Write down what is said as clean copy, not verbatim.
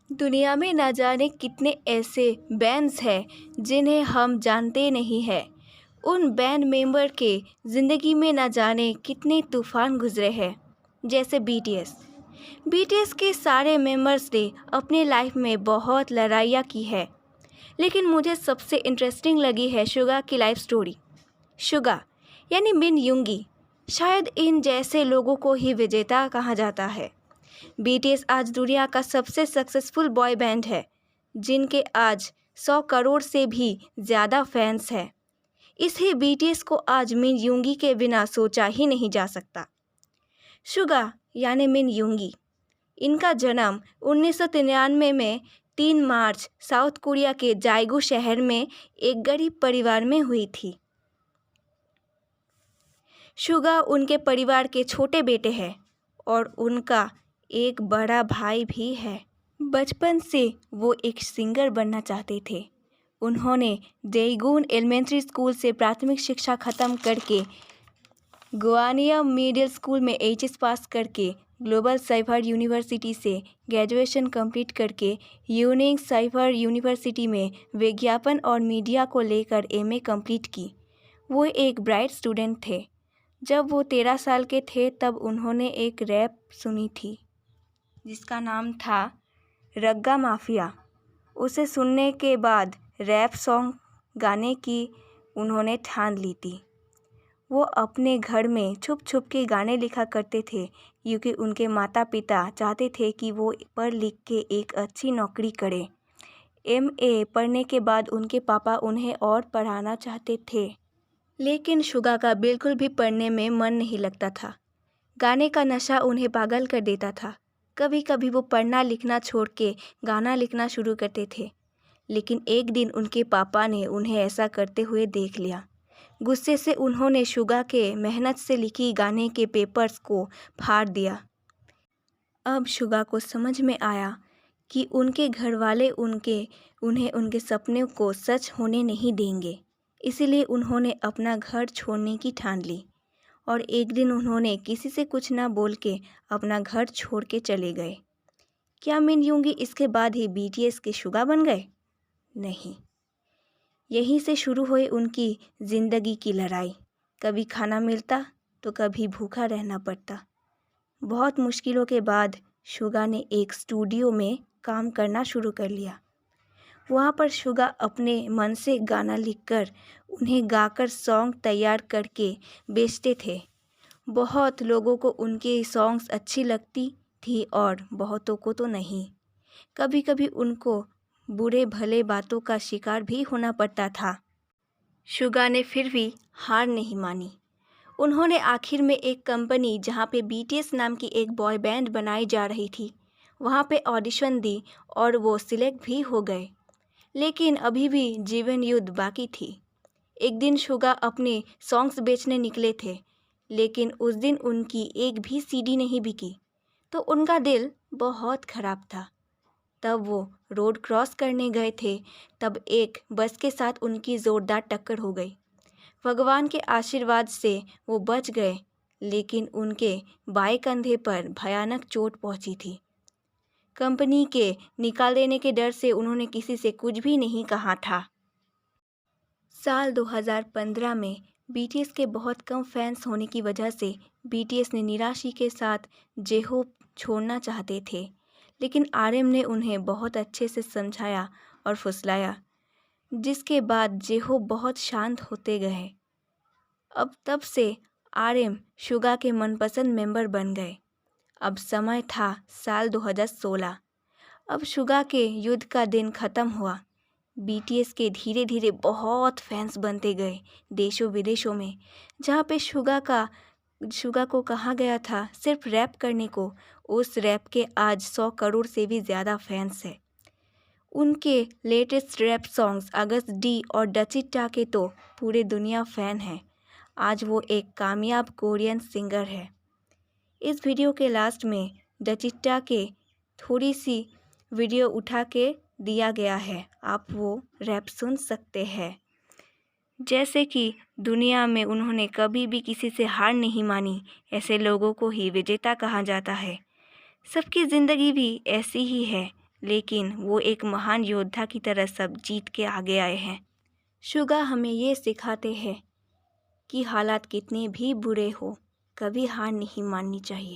दुनिया में ना जाने कितने ऐसे बैंड्स हैं जिन्हें हम जानते नहीं हैं। उन बैंड मेंबर के ज़िंदगी में ना जाने कितने तूफ़ान गुज़रे हैं। जैसे बीटीएस। बीटीएस के सारे मेंबर्स ने अपने लाइफ में बहुत लड़ाइयाँ की है, लेकिन मुझे सबसे इंटरेस्टिंग लगी है सुगा की लाइफ स्टोरी। सुगा यानी मिन युंगी, शायद इन जैसे लोगों को ही विजेता कहा जाता है। बीटीएस आज दुनिया का सबसे सक्सेसफुल बॉय बैंड है, जिनके आज 100 करोड़ से भी ज़्यादा फैंस हैं। इसी बीटीएस को आज मिन युंगी के बिना सोचा ही नहीं जा सकता। सुगा यानी मिन युंगी, इनका जन्म 1993 में 3 मार्च साउथ कोरिया के जायगू शहर में एक गरीब परिवार में हुई थी। सुगा उनके परिवार के छोटे बेटे हैं और उनका एक बड़ा भाई भी है। बचपन से वो एक सिंगर बनना चाहते थे। उन्होंने डेगून एलिमेंट्री स्कूल से प्राथमिक शिक्षा खत्म करके गुआनिया मिडिल स्कूल में एचएस पास करके ग्लोबल साइफर यूनिवर्सिटी से ग्रेजुएशन कंप्लीट करके यूनिक साइफर यूनिवर्सिटी में विज्ञापन और मीडिया को लेकर एमए कंप्लीट की। वो एक ब्राइट स्टूडेंट थे। जब वो 13 साल के थे तब उन्होंने एक रैप सुनी थी जिसका नाम था रग्गा माफिया। उसे सुनने के बाद रैप सॉन्ग गाने की उन्होंने ठान ली थी। वो अपने घर में छुप छुप के गाने लिखा करते थे, क्योंकि उनके माता पिता चाहते थे कि वो पढ़ लिख के एक अच्छी नौकरी करें। एमए पढ़ने के बाद उनके पापा उन्हें और पढ़ाना चाहते थे, लेकिन सुगा का बिल्कुल भी पढ़ने में मन नहीं लगता था। गाने का नशा उन्हें पागल कर देता था। कभी कभी वो पढ़ना लिखना छोड़ के गाना लिखना शुरू करते थे, लेकिन एक दिन उनके पापा ने उन्हें ऐसा करते हुए देख लिया। गुस्से से उन्होंने सुगा के मेहनत से लिखी गाने के पेपर्स को फाड़ दिया। अब सुगा को समझ में आया कि उनके घर वाले उन्हें उनके सपने को सच होने नहीं देंगे। इसीलिए उन्होंने अपना घर छोड़ने की ठान ली और एक दिन उन्होंने किसी से कुछ ना बोल के अपना घर छोड़ के चले गए। क्या मिन युंगी इसके बाद ही बीटीएस के सुगा बन गए? नहीं, यहीं से शुरू हुई उनकी ज़िंदगी की लड़ाई। कभी खाना मिलता तो कभी भूखा रहना पड़ता। बहुत मुश्किलों के बाद सुगा ने एक स्टूडियो में काम करना शुरू कर लिया। वहाँ पर सुगा अपने मन से गाना लिखकर उन्हें गाकर सॉन्ग तैयार करके बेचते थे। बहुत लोगों को उनके सॉन्ग्स अच्छी लगती थी और बहुतों को तो नहीं। कभी कभी उनको बुरे भले बातों का शिकार भी होना पड़ता था। सुगा ने फिर भी हार नहीं मानी। उन्होंने आखिर में एक कंपनी जहाँ पे बीटीएस नाम की एक बॉय बैंड बनाई जा रही थी, वहाँ पे ऑडिशन दी और वो सिलेक्ट भी हो गए। लेकिन अभी भी जीवन युद्ध बाकी थी। एक दिन सुगा अपने सॉन्ग्स बेचने निकले थे, लेकिन उस दिन उनकी एक भी सीडी नहीं बिकी, तो उनका दिल बहुत ख़राब था। तब वो रोड क्रॉस करने गए थे, तब एक बस के साथ उनकी ज़ोरदार टक्कर हो गई। भगवान के आशीर्वाद से वो बच गए, लेकिन उनके बाएं कंधे पर भयानक चोट पहुंची थी। कंपनी के निकाल देने के डर से उन्होंने किसी से कुछ भी नहीं कहा था। साल 2015 में बीटीएस के बहुत कम फैंस होने की वजह से बीटीएस ने निराशा के साथ जे-होप छोड़ना चाहते थे, लेकिन आरएम ने उन्हें बहुत अच्छे से समझाया और फुसलाया, जिसके बाद जे-होप बहुत शांत होते गए। अब तब से आरएम सुगा के मनपसंद मेंबर बन गए। अब समय था साल 2016। अब सुगा के युद्ध का दिन ख़त्म हुआ। बीटीएस के धीरे धीरे बहुत फैंस बनते गए देशों विदेशों में। जहाँ पे सुगा को कहा गया था सिर्फ रैप करने को, उस रैप के आज 100 करोड़ से भी ज़्यादा फैंस हैं। उनके लेटेस्ट रैप सॉन्ग्स अगस्त डी और डचिटा के तो पूरे दुनिया फ़ैन है। आज वो एक कामयाब कोरियन सिंगर है। इस वीडियो के लास्ट में डचिटा के थोड़ी सी वीडियो उठा के दिया गया है, आप वो रैप सुन सकते हैं। जैसे कि दुनिया में उन्होंने कभी भी किसी से हार नहीं मानी, ऐसे लोगों को ही विजेता कहा जाता है। सबकी ज़िंदगी भी ऐसी ही है। लेकिन वो एक महान योद्धा की तरह सब जीत के आगे आए हैं। शुगा हमें ये सिखाते हैं कि हालात कितने भी बुरे हो, कभी हार नहीं माननी चाहिए।